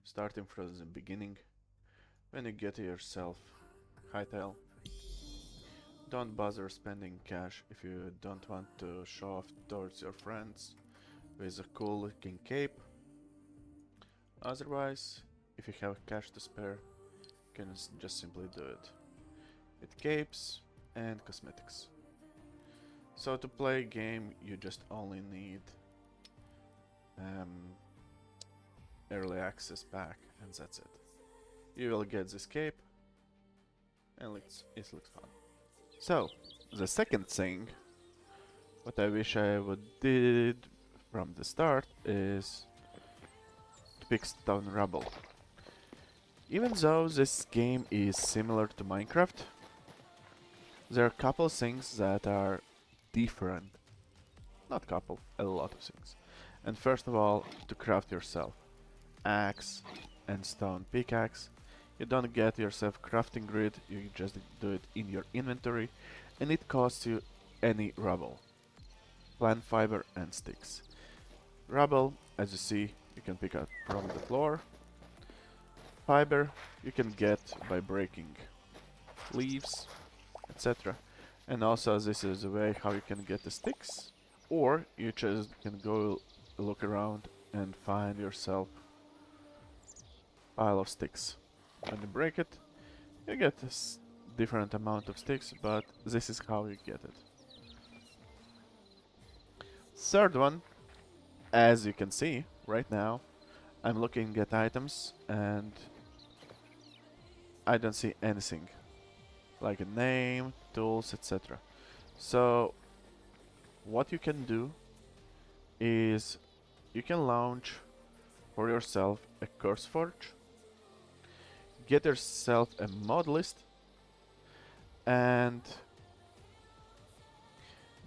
starting from the beginning. When you get yourself Hytale, don't bother spending cash if you don't want to show off towards your friends with a cool looking cape. Otherwise, if you have cash to spare, you can just simply do it. With capes and cosmetics. So to play a game, you just only need um, early access pack, and that's it. You will get this cape, and it looks fun. So the second thing, what I wish I would did from the start is to pick stone rubble. Even though this game is similar to Minecraft, there are a couple things that are different. Not couple, a lot of things. And first of all, to craft yourself axe and stone pickaxe. You don't get yourself crafting grid, you just do it in your inventory, and it costs you any rubble, plant fiber and sticks. Rubble, as you see, you can pick up from the floor. Fiber you can get by breaking leaves, etc. And also this is a way how you can get the sticks, or you just can go look around and find yourself pile of sticks. When you break it, you get a different amount of sticks, but this is how you get it. Third one, as you can see right now, I'm looking at items and I don't see anything like a name, tools, etc. So what you can do is you can launch for yourself a curse forge, get yourself a mod list, and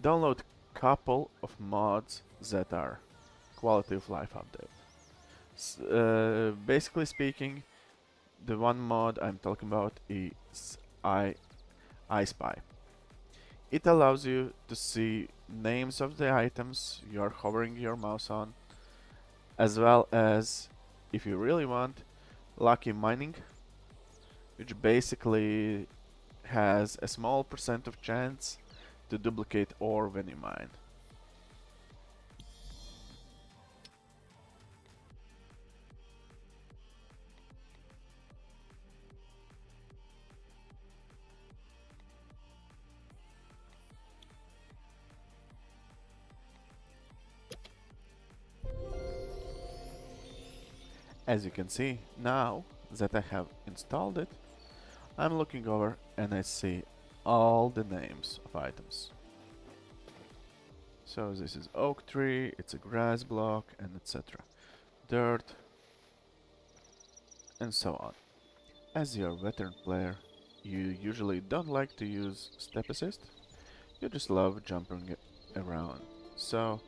download couple of mods that are quality of life update. Basically speaking, the one mod I'm talking about is I Spy. It allows you to see names of the items you are hovering your mouse on, as well as, if you really want, lucky mining, which basically has a small percent of chance to duplicate ore when you mine. As you can see, now that I have installed it, I'm looking over and I see all the names of items. So this is oak tree, it's a grass block, and etc. Dirt, and so on. As you're a veteran player, you usually don't like to use step assist, you just love jumping around. So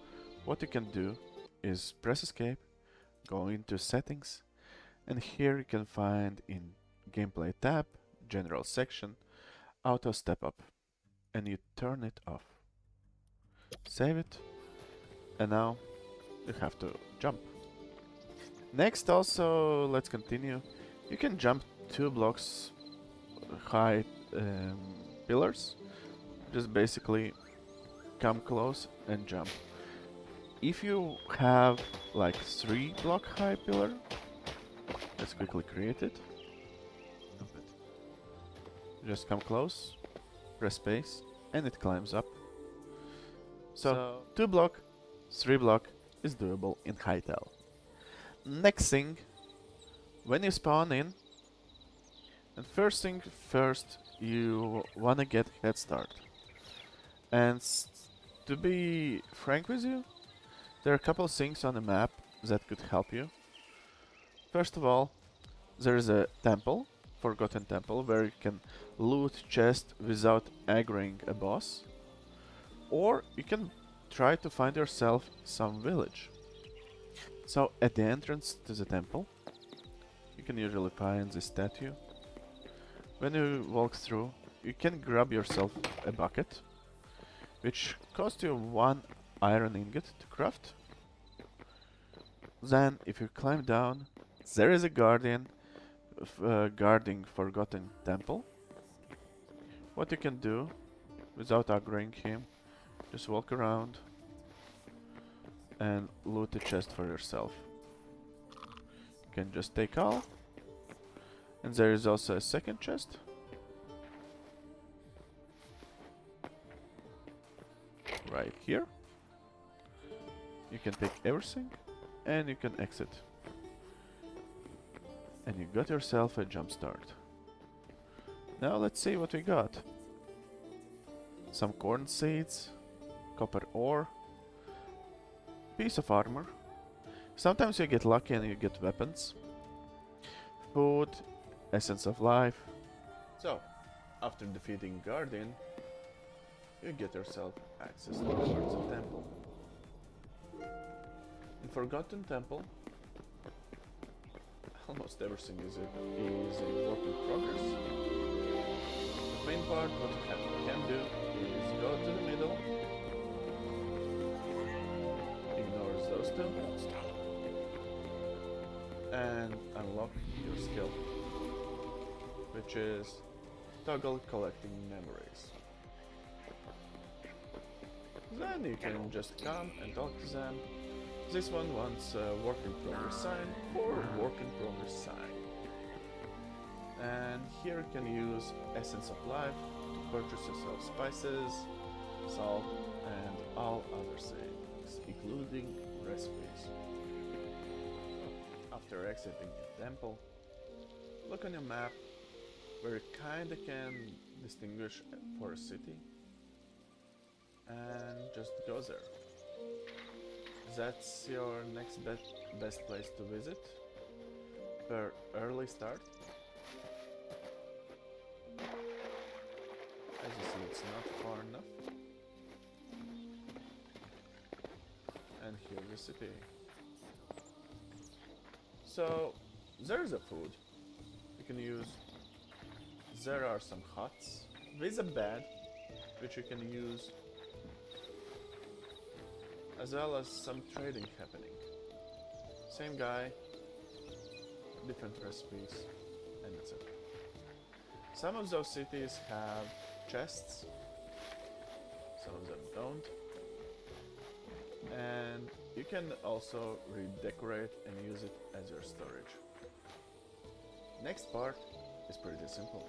what you can do is press escape, go into settings, and here you can find in gameplay tab, general section, auto step up, and you turn it off. Save it, and now you have to jump. Next also, let's continue. You can jump 2 blocks high pillars. Just basically come close and jump. If you have like 3 block high pillar, let's quickly create it. Just come close, press space, and it climbs up. So 2 block, 3 block is doable in Hytale. Next thing, when you spawn in, and first thing first, you wanna get head start. And to be frank with you, there are a couple of things on the map that could help you. First of all, there is a temple, Forgotten Temple, where you can loot chest without aggroing a boss. Or you can try to find yourself some village. So at the entrance to the temple, you can usually find the statue. When you walk through, you can grab yourself a bucket, which costs you 1 iron ingot to craft. Then, if you climb down, There is a guardian guarding Forgotten Temple. What you can do, without aggroing him, just walk around and loot a chest for yourself. You can just take all. And there is also a second chest. Right here. You can take everything and you can exit. And you got yourself a jump start. Now let's see what we got. Some corn seeds, copper ore, piece of armor. Sometimes you get lucky and you get weapons. Food, essence of life. So, after defeating Guardian, you get yourself access to the temple. In Forgotten Temple, almost everything is a work in progress. The main part, what you can do is go to the middle, ignores those two, and unlock your skill, which is toggle collecting memories. Then you can just come and talk to them. This one wants a work in progress sign or work in progress sign. And here you can use Essence of Life to purchase yourself spices, salt, and all other things, including recipes. After exiting the temple, look on your map where you kinda can distinguish for a city and just go there. That's your next best place to visit per early start. As you see, it's not far enough. And here's the city. So, there's a food you can use. There are some huts with a bed which you can use, as well as some trading happening. Same guy, different recipes, and that's it. Some of those cities have chests, some of them don't. And you can also redecorate and use it as your storage. Next part is pretty simple.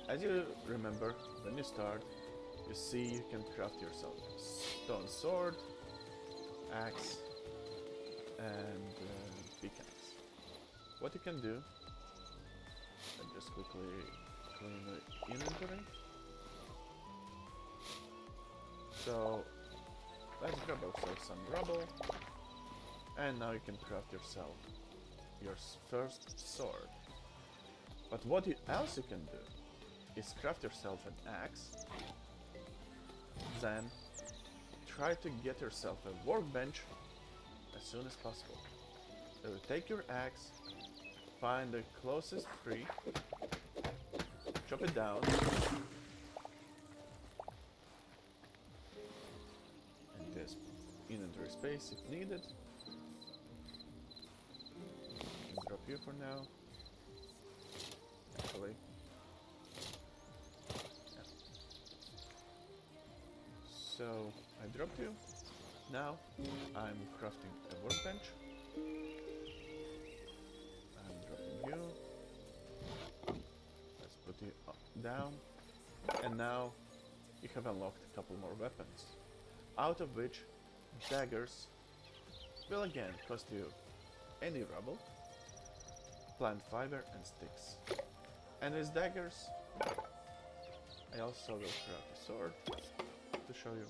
As you remember, when you start, you see you can craft yourself a stone sword, axe, and pickaxe. What you can do, I'll just quickly clean the inventory. So let's grab ourselves some rubble, and now you can craft yourself your first sword. But what else you can do is craft yourself an axe, then try to get yourself a workbench as soon as possible. So take your axe, find the closest tree, chop it down, and there's inventory space if needed. Drop you for now. Actually. So I dropped you. Now I'm crafting a workbench. I'm dropping you. Let's put you down. And now you have unlocked a couple more weapons, out of which daggers will again cost you any rubble, plant fiber, and sticks. And with daggers, I also will craft a sword to show you.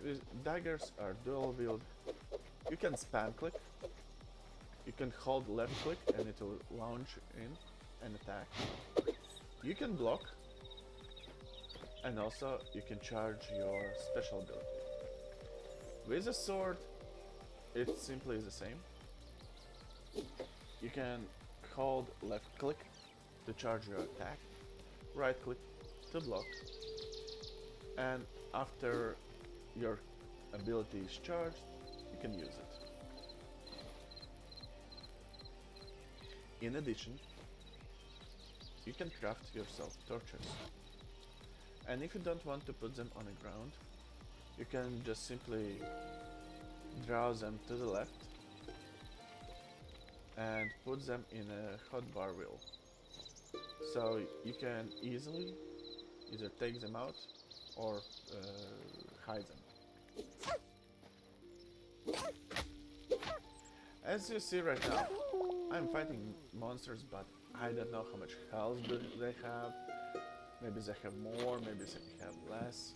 These daggers are dual wield. You can spam click. You can hold left click and it will launch in and attack. You can block, and also you can charge your special ability. With a sword, it simply is the same. You can hold left click to charge your attack, right click to block, and after your ability is charged, you can use it. In addition, you can craft yourself torches. And if you don't want to put them on the ground, you can just simply draw them to the left and put them in a hotbar wheel. So you can easily either take them out or hide them. As you see right now, I'm fighting monsters, but I don't know how much health do they have. Maybe they have more, maybe they have less.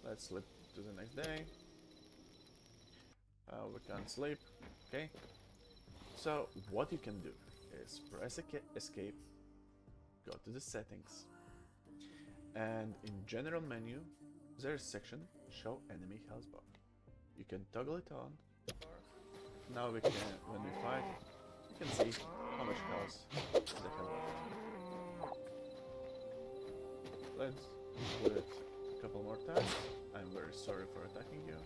Let's slip to the next day. We can't sleep. Okay. So what you can do is press escape, go to the settings, and in general menu there's section show enemy health bar. You can toggle it on. Now we can, when we fight, you can see how much health they have left. Let's do it a couple more times. I'm very sorry for attacking you.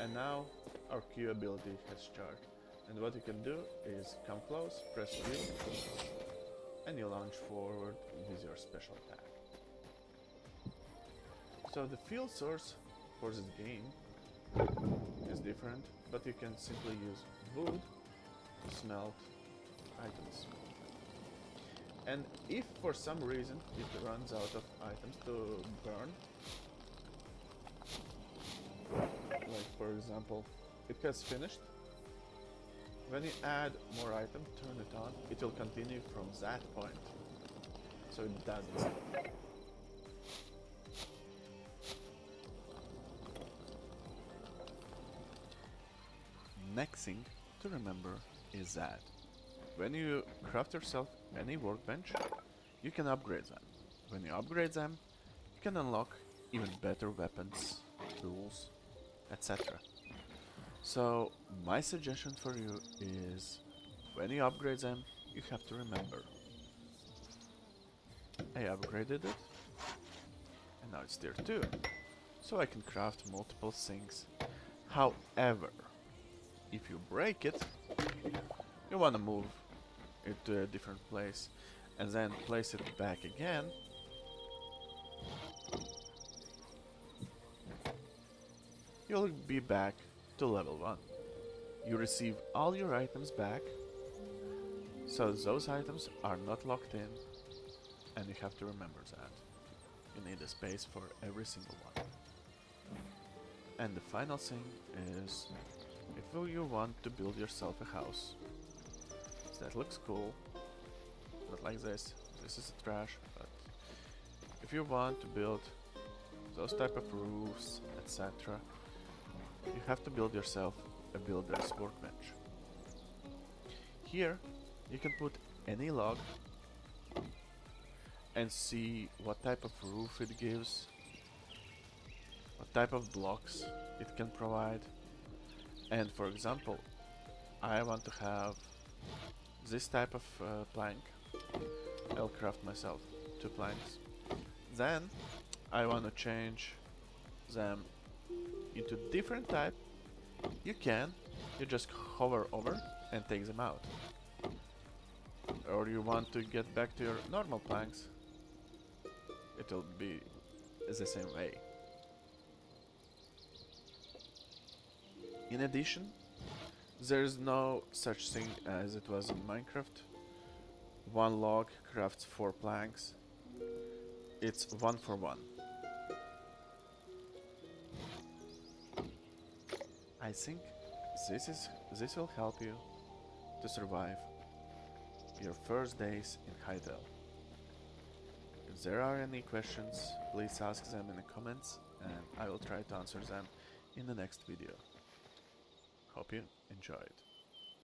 And now our Q ability has charged. And what you can do is come close, press Q, and you launch forward with your special attack. So the field source for this game is different, but you can simply use wood to smelt items. And if for some reason it runs out of items to burn, like for example, it has finished, when you add more item, turn it on, it will continue from that point. So it doesn't stop. Next thing to remember is that when you craft yourself any workbench, you can upgrade them. When you upgrade them, you can unlock even better weapons, tools, etc. So my suggestion for you is, when you upgrade them, you have to remember, I upgraded it, and now it's tier 2, so I can craft multiple things. However, if you break it, you want to move it to a different place and then place it back again. You'll be back to level 1. You receive all your items back, so those items are not locked in, and you have to remember that. You need a space for every single one. And the final thing is, if you want to build yourself a house that looks cool, not like this is trash, but if you want to build those type of roofs, etc., you have to build yourself a builder's workbench. Here you can put any log and see what type of roof it gives, what type of blocks it can provide. And for example, I want to have this type of plank. I'll craft myself 2 planks. Then I want to change them into different type. You just hover over and take them out. Or you want to get back to your normal planks, it'll be the same way. In addition, there's no such thing as it was in Minecraft. 1 log crafts 4 planks. It's 1 for 1. I think this will help you to survive your first days in Hytale. If there are any questions, please ask them in the comments and I will try to answer them in the next video. Hope you enjoyed.